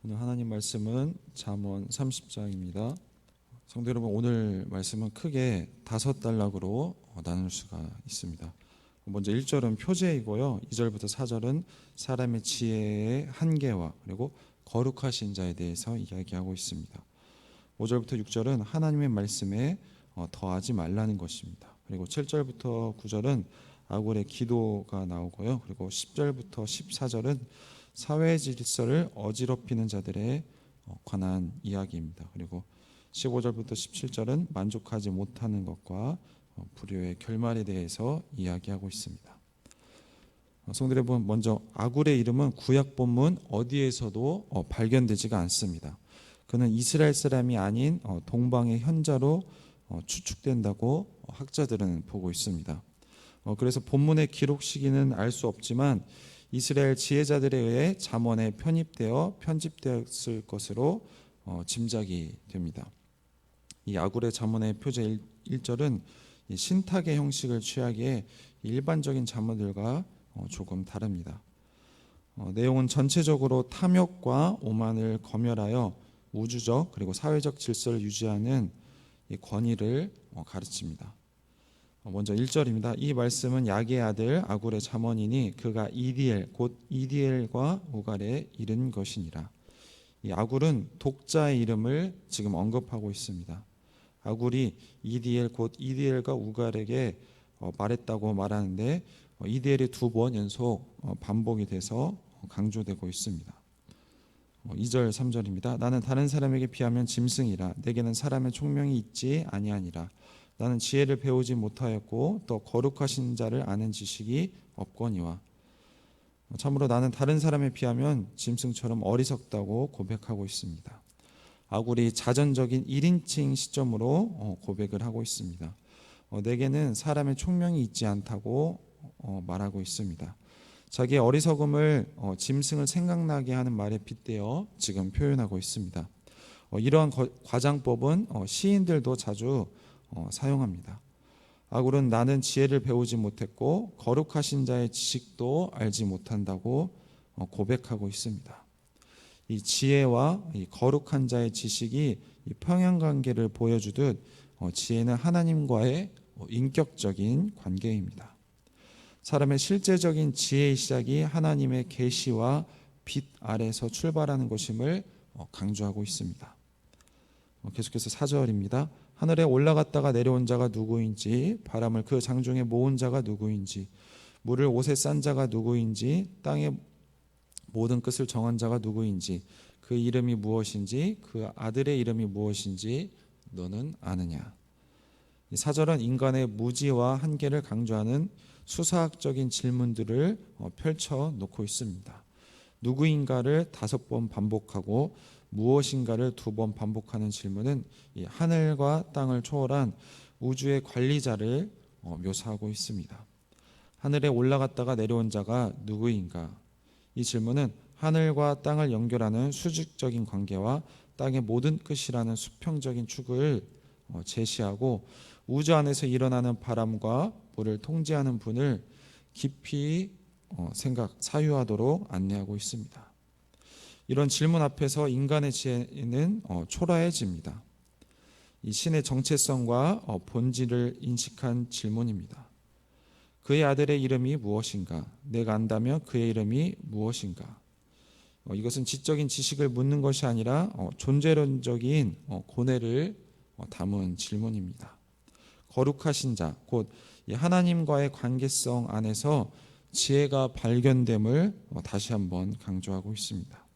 오늘 하나님 말씀은 잠언 30장입니다. 성도 여러분, 오늘 말씀은 크게 5단락으로 나눌 수가 있습니다. 먼저 1절은 표제이고요. 2절부터 4절은 사람의 지혜의 한계와 그리고 거룩하신 자에 대해서 이야기하고 있습니다. 5절부터 6절은 하나님의 말씀에 더하지 말라는 것입니다. 그리고 7절부터 9절은 아굴의 기도가 나오고요. 그리고 10절부터 14절은 사회 질서를 어지럽히는 자들에 관한 이야기입니다. 그리고 15절부터 17절은 만족하지 못하는 것과 불효의 결말에 대해서 이야기하고 있습니다. 성도 여러분, 먼저 아굴의 이름은 구약 본문 어디에서도 발견되지가 않습니다. 그는 이스라엘 사람이 아닌 동방의 현자로 추측된다고 학자들은 보고 있습니다. 그래서 본문의 기록 시기는 알 수 없지만 이스라엘 지혜자들에 의해 잠언에 편집되었을 것으로 짐작이 됩니다. 이 아굴의 잠언의 표제 1절은 신탁의 형식을 취하기에 일반적인 잠언들과 조금 다릅니다. 내용은 전체적으로 탐욕과 오만을 검열하여 우주적 그리고 사회적 질서를 유지하는 이 권위를 가르칩니다. 먼저 1절입니다. 이 말씀은 야게의 아들 아굴의 잠언이니 그가 이디엘 곧 이디엘과 우갈에 이른 것이니라. 이 아굴은 독자의 이름을 지금 언급하고 있습니다. 아굴이 이디엘 곧 이디엘과 우갈에게 말했다고 말하는데 이디엘이 2번 연속 반복이 돼서 강조되고 있습니다. 2절 3절입니다. 나는 다른 사람에게 비하면 짐승이라 내게는 사람의 총명이 있지 아니하니라. 나는 지혜를 배우지 못하였고 또 거룩하신 자를 아는 지식이 없거니와. 참으로 나는 다른 사람에 비하면 짐승처럼 어리석다고 고백하고 있습니다. 아굴이 자전적인 1인칭 시점으로 고백을 하고 있습니다. 내게는 사람의 총명이 있지 않다고 말하고 있습니다. 자기의 어리석음을 짐승을 생각나게 하는 말에 빗대어 지금 표현하고 있습니다. 이러한 과장법은 시인들도 자주 사용합니다. 아굴은 나는 지혜를 배우지 못했고 거룩하신 자의 지식도 알지 못한다고 고백하고 있습니다. 이 지혜와 이 거룩한 자의 지식이 이 평행관계를 보여주듯 지혜는 하나님과의 인격적인 관계입니다. 사람의 실제적인 지혜의 시작이 하나님의 계시와 빛 아래서 출발하는 것임을 강조하고 있습니다. 계속해서 4절입니다. 하늘에 올라갔다가 내려온 자가 누구인지, 바람을 그 장중에 모은 자가 누구인지, 물을 옷에 싼 자가 누구인지, 땅의 모든 끝을 정한 자가 누구인지, 그 이름이 무엇인지, 그 아들의 이름이 무엇인지 너는 아느냐. 이 4절은 인간의 무지와 한계를 강조하는 수사학적인 질문들을 펼쳐 놓고 있습니다. 누구인가를 5번 반복하고 무엇인가를 2번 반복하는 질문은 이 하늘과 땅을 초월한 우주의 관리자를 묘사하고 있습니다. 하늘에 올라갔다가 내려온 자가 누구인가? 이 질문은 하늘과 땅을 연결하는 수직적인 관계와 땅의 모든 끝이라는 수평적인 축을 제시하고 우주 안에서 일어나는 바람과 물을 통제하는 분을 깊이 사유하도록 안내하고 있습니다. 이런 질문 앞에서 인간의 지혜는 초라해집니다. 이 신의 정체성과 본질을 인식한 질문입니다. 그의 아들의 이름이 무엇인가? 내가 안다면 그의 이름이 무엇인가? 이것은 지적인 지식을 묻는 것이 아니라 존재론적인 고뇌를 담은 질문입니다. 거룩하신 자, 곧 하나님과의 관계성 안에서 지혜가 발견됨을 다시 한번 강조하고 있습니다.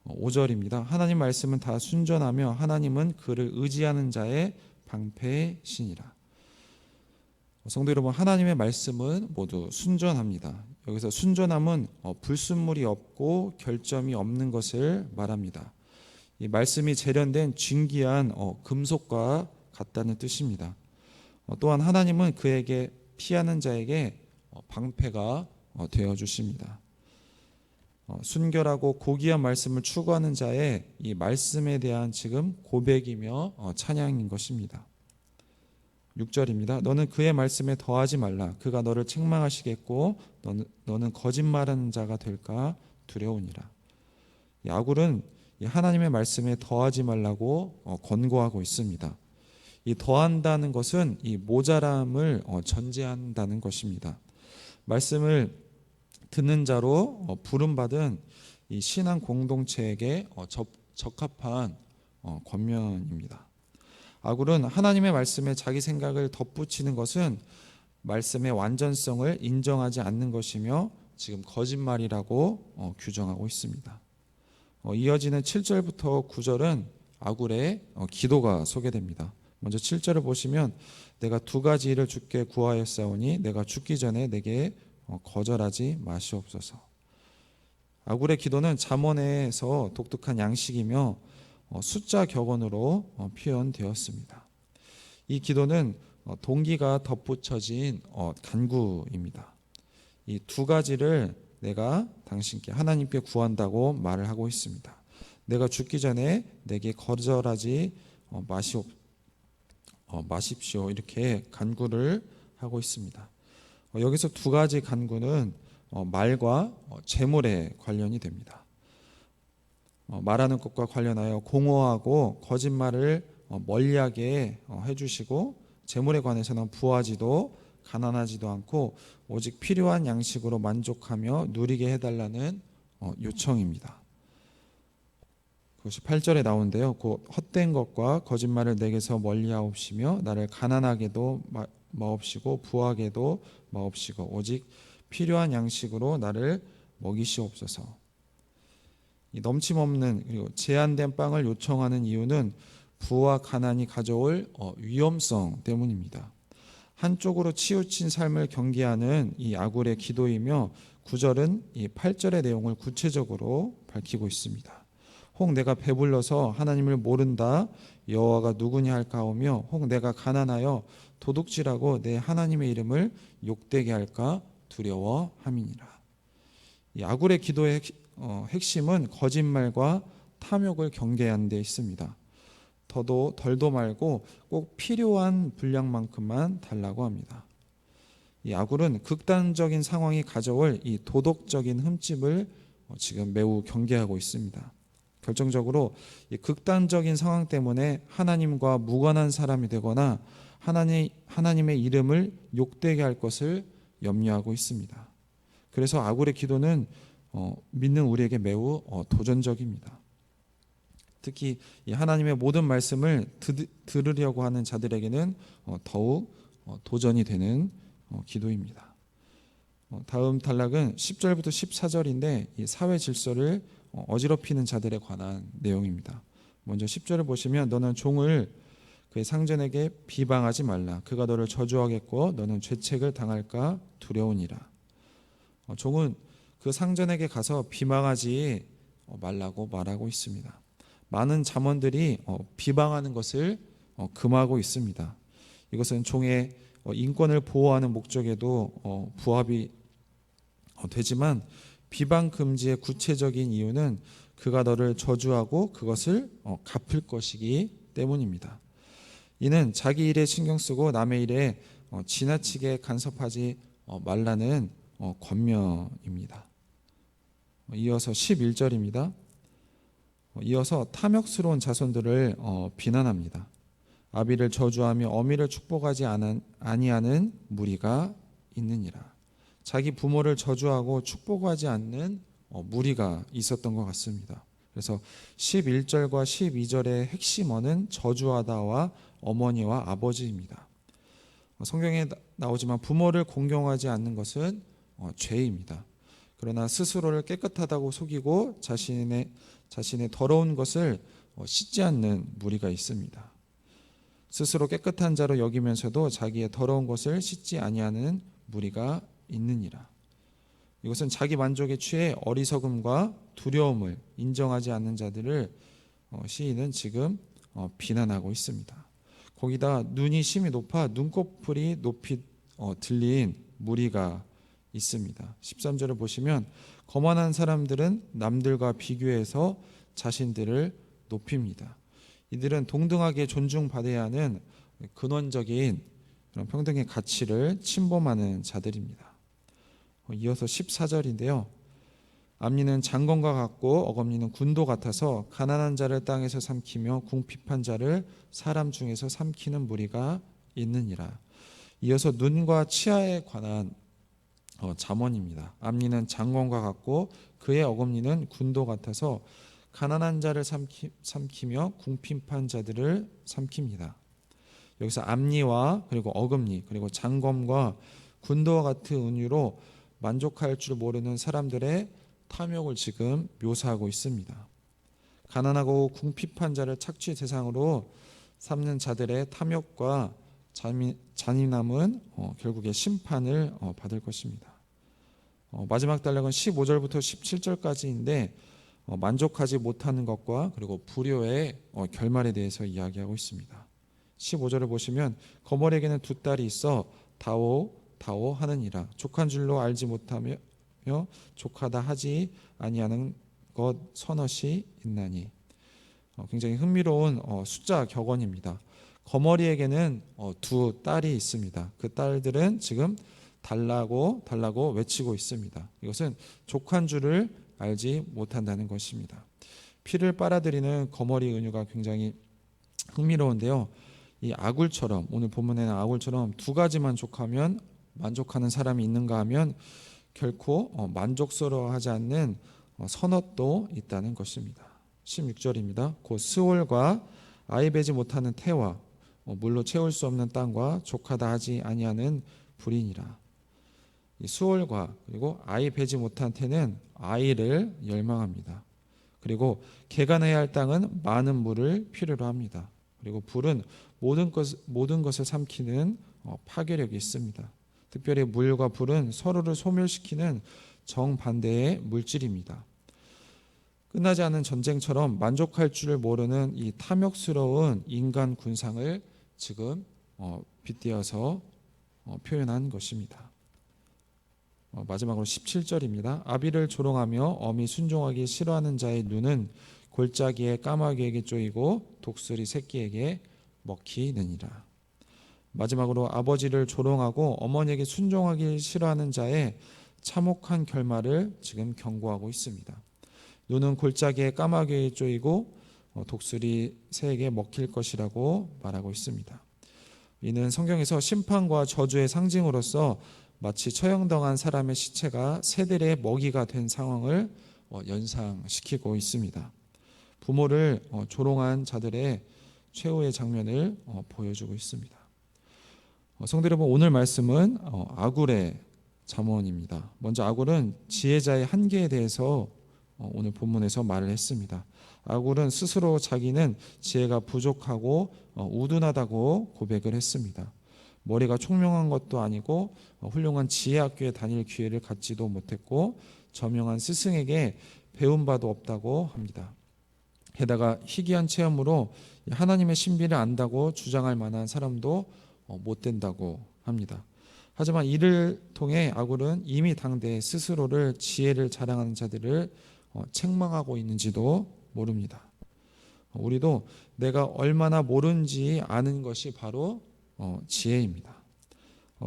5절입니다. 하나님 말씀은 다 순전하며 하나님은 그를 의지하는 자의 방패의 신이라. 성도 여러분, 하나님의 말씀은 모두 순전합니다. 여기서 순전함은 불순물이 없고 결점이 없는 것을 말합니다. 이 말씀이 재련된 진귀한 금속과 같다는 뜻입니다. 또한 하나님은 그에게 피하는 자에게 방패가 되어 주십니다. 순결하고 고귀한 말씀을 추구하는 자의 이 말씀에 대한 지금 고백이며 찬양인 것입니다. 6절입니다. 너는 그의 말씀에 더하지 말라. 그가 너를 책망하시겠고 너는 거짓말하는 자가 될까 두려우니라. 아굴은 이 하나님의 말씀에 더하지 말라고 권고하고 있습니다. 이 더한다는 것은 이 모자람을 전제한다는 것입니다. 말씀을 듣는 자로 부름받은 이 신앙 공동체에게 적합한 권면입니다. 아굴은 하나님의 말씀에 자기 생각을 덧붙이는 것은 말씀의 완전성을 인정하지 않는 것이며 지금 거짓말이라고 규정하고 있습니다. 이어지는 7절부터 9절은 아굴의 기도가 소개됩니다. 먼저 7절을 보시면 내가 두 가지 일을 주께 구하였사오니 내가 죽기 전에 내게 거절하지 마시옵소서. 아굴의 기도는 잠언에서 독특한 양식이며 숫자 격언으로 표현되었습니다. 이 기도는 동기가 덧붙여진 간구입니다. 이 두 가지를 내가 당신께 하나님께 구한다고 말을 하고 있습니다. 내가 죽기 전에 내게 거절하지 마십시오. 이렇게 간구를 하고 있습니다. 여기서 두 가지 간구는 말과 재물에 관련이 됩니다. 말하는 것과 관련하여 공허하고 거짓말을 멀리하게 해주시고, 재물에 관해서는 부하지도 가난하지도 않고 오직 필요한 양식으로 만족하며 누리게 해달라는 요청입니다. 그것이 8절에 나오는데요. 곧 헛된 것과 거짓말을 내게서 멀리하옵시며 나를 가난하게도 마옵시고 부하게도 마옵시고 오직 필요한 양식으로 나를 먹이시옵소서. 이 넘침없는 그리고 제한된 빵을 요청하는 이유는 부와 가난이 가져올 위험성 때문입니다. 한쪽으로 치우친 삶을 경계하는 이 아굴의 기도이며 9절은 이 8절의 내용을 구체적으로 밝히고 있습니다. 혹 내가 배불러서 하나님을 모른다 여호와가 누구냐 할까 하며 혹 내가 가난하여 도둑질하고 내 하나님의 이름을 욕되게 할까 두려워함이니라. 이 아굴의 기도의 핵심은 거짓말과 탐욕을 경계하는 데 있습니다. 덜도 말고 꼭 필요한 분량만큼만 달라고 합니다. 이 아굴은 극단적인 상황이 가져올 이 도덕적인 흠집을 지금 매우 경계하고 있습니다. 결정적으로 이 극단적인 상황 때문에 하나님과 무관한 사람이 되거나 하나님의 이름을 욕되게 할 것을 염려하고 있습니다. 그래서 아굴의 기도는 믿는 우리에게 매우 도전적입니다. 특히 이 하나님의 모든 말씀을 들으려고 하는 자들에게는 더욱 도전이 되는 기도입니다. 다음 단락은 10절부터 14절인데 이 사회 질서를 어지럽히는 자들에 관한 내용입니다. 먼저 10절을 보시면 너는 종을 그의 상전에게 비방하지 말라. 그가 너를 저주하겠고 너는 죄책을 당할까 두려우니라. 종은 그 상전에게 가서 비방하지 말라고 말하고 있습니다. 많은 잠언들이 비방하는 것을 금하고 있습니다. 이것은 종의 인권을 보호하는 목적에도 부합이 되지만 비방 금지의 구체적인 이유는 그가 너를 저주하고 그것을 갚을 것이기 때문입니다. 이는 자기 일에 신경 쓰고 남의 일에 지나치게 간섭하지 말라는 권면입니다. 이어서 11절입니다. 이어서 탐욕스러운 자손들을 비난합니다. 아비를 저주하며 어미를 축복하지 아니하는 무리가 있느니라. 자기 부모를 저주하고 축복하지 않는 무리가 있었던 것 같습니다. 그래서 11절과 12절의 핵심어는 저주하다와 어머니와 아버지입니다. 성경에 나오지만 부모를 공경하지 않는 것은 죄입니다. 그러나 스스로를 깨끗하다고 속이고 자신의 더러운 것을 씻지 않는 무리가 있습니다. 스스로 깨끗한 자로 여기면서도 자기의 더러운 것을 씻지 아니하는 무리가 있느니라. 이것은 자기 만족에 취해 어리석음과 두려움을 인정하지 않는 자들을 시인은 지금 비난하고 있습니다. 거기다 눈이 심히 높아 눈꺼풀이 높이 들린 무리가 있습니다. 13절을 보시면 거만한 사람들은 남들과 비교해서 자신들을 높입니다. 이들은 동등하게 존중받아야 하는 근원적인 그런 평등의 가치를 침범하는 자들입니다. 이어서 14절인데요. 앞니는 장검과 같고 어금니는 군도 같아서 가난한 자를 땅에서 삼키며 궁핍한 자를 사람 중에서 삼키는 무리가 있느니라. 이어서 눈과 치아에 관한 잠언입니다. 앞니는 장검과 같고 그의 어금니는 군도 같아서 가난한 자를 삼키며 궁핍한 자들을 삼킵니다. 여기서 앞니와 그리고 어금니 그리고 장검과 군도와 같은 은유로 만족할 줄 모르는 사람들의 탐욕을 지금 묘사하고 있습니다. 가난하고 궁핍한 자를 착취 대상으로 삼는 자들의 탐욕과 잔인함은 결국에 심판을 받을 것입니다. 마지막 단락은 15절부터 17절까지인데 만족하지 못하는 것과 그리고 불효의 결말에 대해서 이야기하고 있습니다. 15절을 보시면 거머리에게는 두 딸이 있어 다오 하느니라. 족한 줄로 알지 못하며 족하다 하지 아니하는 것 서너시 있나니. 굉장히 흥미로운 숫자 격언입니다. 거머리에게는 두 딸이 있습니다. 그 딸들은 지금 달라고 외치고 있습니다. 이것은 족한 줄을 알지 못한다는 것입니다. 피를 빨아들이는 거머리 은유가 굉장히 흥미로운데요. 이 아굴처럼, 오늘 본문에는 아굴처럼 두 가지만 족하면 만족하는 사람이 있는가 하면 결코 만족스러워하지 않는 선엇도 있다는 것입니다. 16절입니다. 곧 스올과 아이 베지 못하는 태와 물로 채울 수 없는 땅과 족하다 하지 아니하는 불이니라. 이 수월과 그리고 아이 베지 못한 태는 아이를 열망합니다. 그리고 개간해야 할 땅은 많은 물을 필요로 합니다. 그리고 불은 모든 것을 삼키는 파괴력이 있습니다. 특별히 물과 불은 서로를 소멸시키는 정반대의 물질입니다. 끝나지 않은 전쟁처럼 만족할 줄을 모르는 이 탐욕스러운 인간 군상을 지금 빗대어서 표현한 것입니다. 마지막으로 17절입니다. 아비를 조롱하며 어미 순종하기 싫어하는 자의 눈은 골짜기에 까마귀에게 쪼이고 독수리 새끼에게 먹히느니라. 마지막으로 아버지를 조롱하고 어머니에게 순종하기 싫어하는 자의 참혹한 결말을 지금 경고하고 있습니다. 눈은 골짜기에 까마귀에 쪼이고 독수리 새에게 먹힐 것이라고 말하고 있습니다. 이는 성경에서 심판과 저주의 상징으로서 마치 처형당한 사람의 시체가 새들의 먹이가 된 상황을 연상시키고 있습니다. 부모를 조롱한 자들의 최후의 장면을 보여주고 있습니다. 성도 여러분, 오늘 말씀은 아굴의 잠언입니다. 먼저 아굴은 지혜자의 한계에 대해서 오늘 본문에서 말을 했습니다. 아굴은 스스로 자기는 지혜가 부족하고 우둔하다고 고백을 했습니다. 머리가 총명한 것도 아니고 훌륭한 지혜학교에 다닐 기회를 갖지도 못했고 저명한 스승에게 배운 바도 없다고 합니다. 게다가 희귀한 체험으로 하나님의 신비를 안다고 주장할 만한 사람도 못 된다고 합니다. 하지만 이를 통해 아굴은 이미 당대에 스스로를 지혜를 자랑하는 자들을 책망하고 있는지도 모릅니다. 우리도 내가 얼마나 모른지 아는 것이 바로 지혜입니다.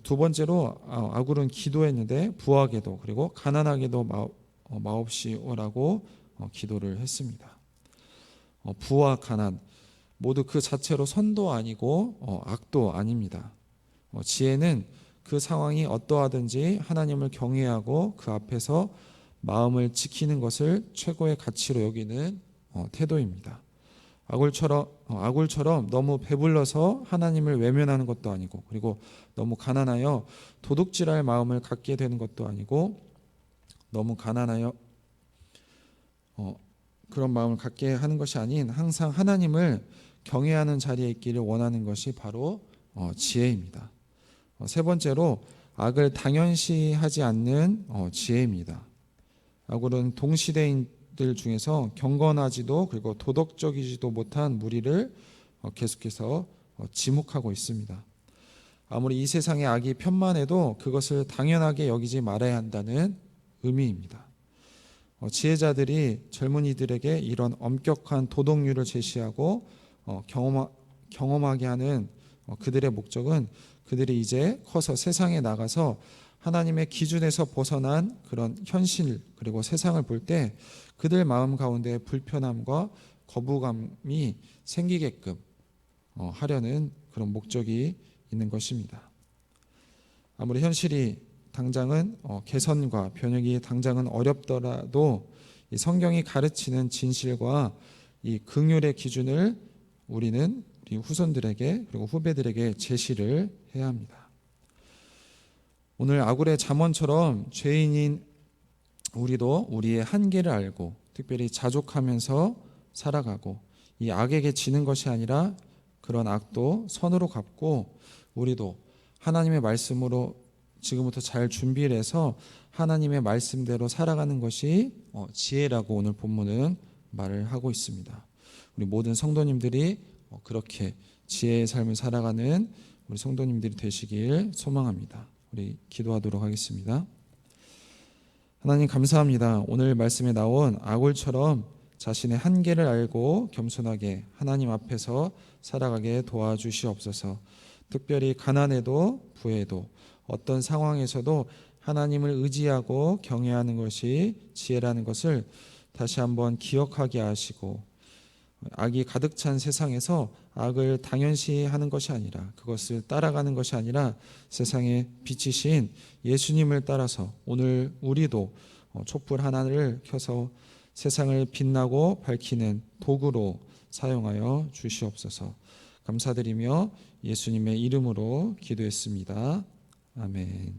두 번째로 아굴은 기도했는데 부하게도 그리고 가난하게도 마옵시오라고 기도를 했습니다. 부와 가난 모두 그 자체로 선도 아니고 악도 아닙니다. 지혜는 그 상황이 어떠하든지 하나님을 경외하고 그 앞에서 마음을 지키는 것을 최고의 가치로 여기는 태도입니다. 아굴처럼 너무 배불러서 하나님을 외면하는 것도 아니고 그리고 너무 가난하여 도둑질할 마음을 갖게 되는 것도 아니고 너무 가난하여 그런 마음을 갖게 하는 것이 아닌 항상 하나님을 경외하는 자리에 있기를 원하는 것이 바로 지혜입니다. 세 번째로 악을 당연시하지 않는 지혜입니다. 아굴은 동시대인들 중에서 경건하지도 그리고 도덕적이지도 못한 무리를 계속해서 지목하고 있습니다. 아무리 이 세상의 악이 편만해도 그것을 당연하게 여기지 말아야 한다는 의미입니다. 지혜자들이 젊은이들에게 이런 엄격한 도덕률을 제시하고 경험하게 하는 그들의 목적은 그들이 이제 커서 세상에 나가서 하나님의 기준에서 벗어난 그런 현실 그리고 세상을 볼 때 그들 마음 가운데 불편함과 거부감이 생기게끔 하려는 그런 목적이 있는 것입니다. 아무리 현실이 당장은 개선과 변혁이 당장은 어렵더라도 이 성경이 가르치는 진실과 이 긍휼의 기준을 우리는 우리 후손들에게 그리고 후배들에게 제시를 해야 합니다. 오늘 아굴의 잠언처럼 죄인인 우리도 우리의 한계를 알고 특별히 자족하면서 살아가고 이 악에게 지는 것이 아니라 그런 악도 선으로 갚고 우리도 하나님의 말씀으로 지금부터 잘 준비를 해서 하나님의 말씀대로 살아가는 것이 지혜라고 오늘 본문은 말을 하고 있습니다. 우리 모든 성도님들이 그렇게 지혜의 삶을 살아가는 우리 성도님들이 되시길 소망합니다. 우리 기도하도록 하겠습니다. 하나님 감사합니다. 오늘 말씀에 나온 아굴처럼 자신의 한계를 알고 겸손하게 하나님 앞에서 살아가게 도와주시옵소서. 특별히 가난에도 부에도 어떤 상황에서도 하나님을 의지하고 경외하는 것이 지혜라는 것을 다시 한번 기억하게 하시고 악이 가득 찬 세상에서 악을 당연시 하는 것이 아니라 그것을 따라가는 것이 아니라 세상에 비치신 예수님을 따라서 오늘 우리도 촛불 하나를 켜서 세상을 빛나고 밝히는 도구로 사용하여 주시옵소서. 감사드리며 예수님의 이름으로 기도했습니다. 아멘.